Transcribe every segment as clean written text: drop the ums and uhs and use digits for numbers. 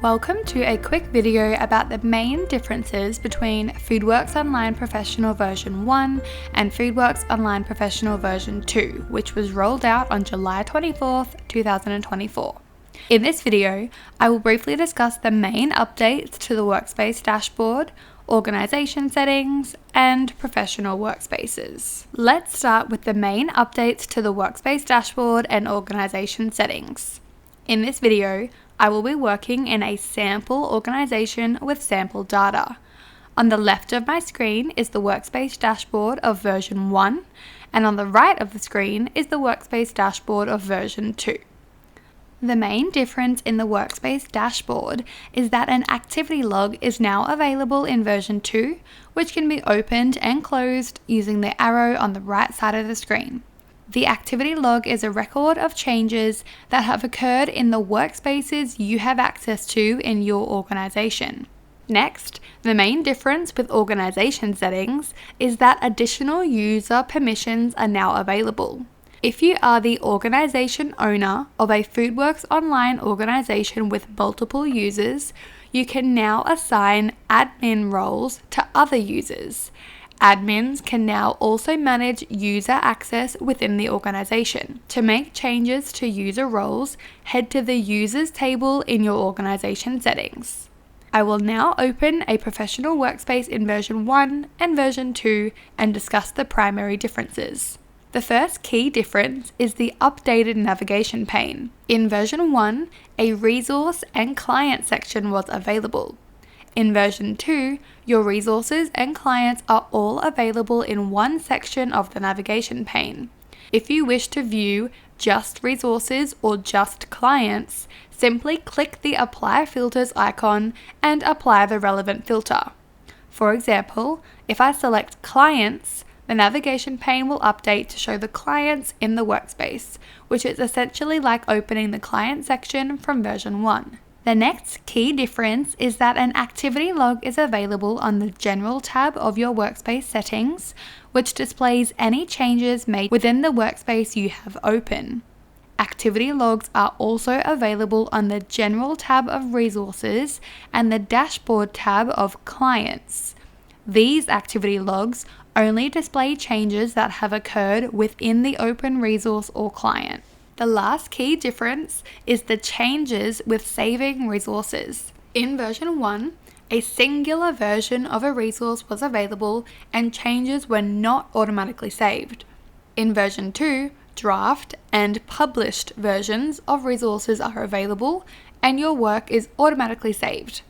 Welcome to a quick video about the main differences between Foodworks Online Professional version 1 and Foodworks Online Professional version 2, which was rolled out on July 24th, 2024. In this video, I will briefly discuss the main updates to the Workspace Dashboard, organization settings, and professional workspaces. Let's start with the main updates to the Workspace Dashboard and organization settings. In this video, I will be working in a sample organization with sample data. On the left of my screen is the Workspace Dashboard of version 1, and on the right of the screen is the Workspace Dashboard of version 2. The main difference in the Workspace Dashboard is that an activity log is now available in version 2, which can be opened and closed using the arrow on the right side of the screen. The activity log is a record of changes that have occurred in the workspaces you have access to in your organization. Next, the main difference with organization settings is that additional user permissions are now available. If you are the organization owner of a Foodworks Online organization with multiple users, you can now assign admin roles to other users. Admins can now also manage user access within the organization. To make changes to user roles, head to the Users table in your organization settings. I will now open a professional workspace in version 1 and version 2 and discuss the primary differences. The first key difference is the updated navigation pane. In version 1, a resource and client section was available. In version 2, your resources and clients are all available in one section of the navigation pane. If you wish to view just resources or just clients, simply click the Apply Filters icon and apply the relevant filter. For example, if I select Clients, the navigation pane will update to show the clients in the workspace, which is essentially like opening the Client section from version 1. The next key difference is that an activity log is available on the General tab of your workspace settings, which displays any changes made within the workspace you have open. Activity logs are also available on the General tab of Resources and the Dashboard tab of Clients. These activity logs only display changes that have occurred within the open resource or client. The last key difference is the changes with saving resources. In version 1, a singular version of a resource was available and changes were not automatically saved. In version 2, draft and published versions of resources are available and your work is automatically saved.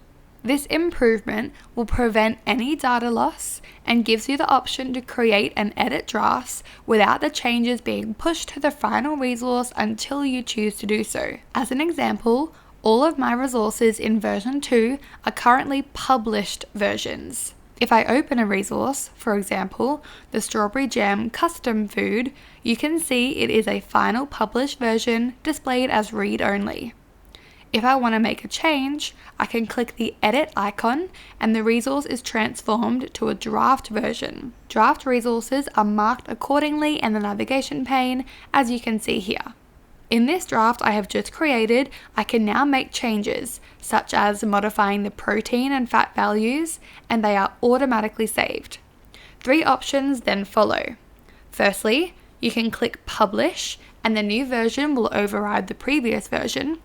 This improvement will prevent any data loss and gives you the option to create and edit drafts without the changes being pushed to the final resource until you choose to do so. As an example, all of my resources in version 2 are currently published versions. If I open a resource, for example, the strawberry jam custom food, you can see it is a final published version displayed as read only. If I want to make a change, I can click the edit icon and the resource is transformed to a draft version. Draft resources are marked accordingly in the navigation pane, as you can see here. In this draft I have just created, I can now make changes, such as modifying the protein and fat values, and they are automatically saved. 3 options then follow. Firstly, you can click Publish and the new version will override the previous version.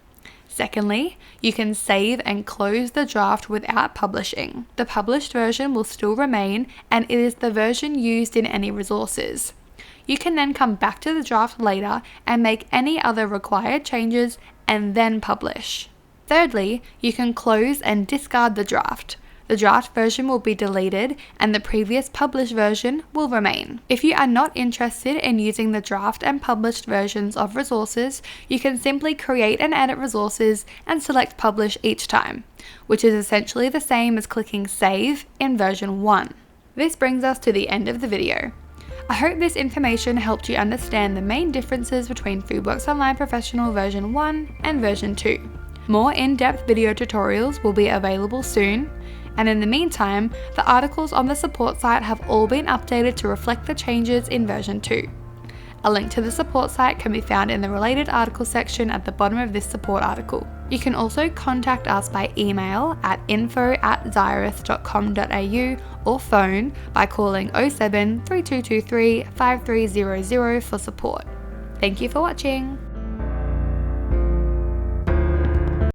Secondly, you can save and close the draft without publishing. The published version will still remain and it is the version used in any resources. You can then come back to the draft later and make any other required changes and then publish. Thirdly, you can close and discard the draft. The draft version will be deleted and the previous published version will remain. If you are not interested in using the draft and published versions of resources, you can simply create and edit resources and select Publish each time, which is essentially the same as clicking Save in version 1. This brings us to the end of the video. I hope this information helped you understand the main differences between Foodworks Online Professional version 1 and version 2. More in-depth video tutorials will be available soon, and in the meantime, the articles on the support site have all been updated to reflect the changes in version 2. A link to the support site can be found in the related article section at the bottom of this support article. You can also contact us by email at info@xyrus.com.au or phone by calling 07 3223 5300 for support. Thank you for watching.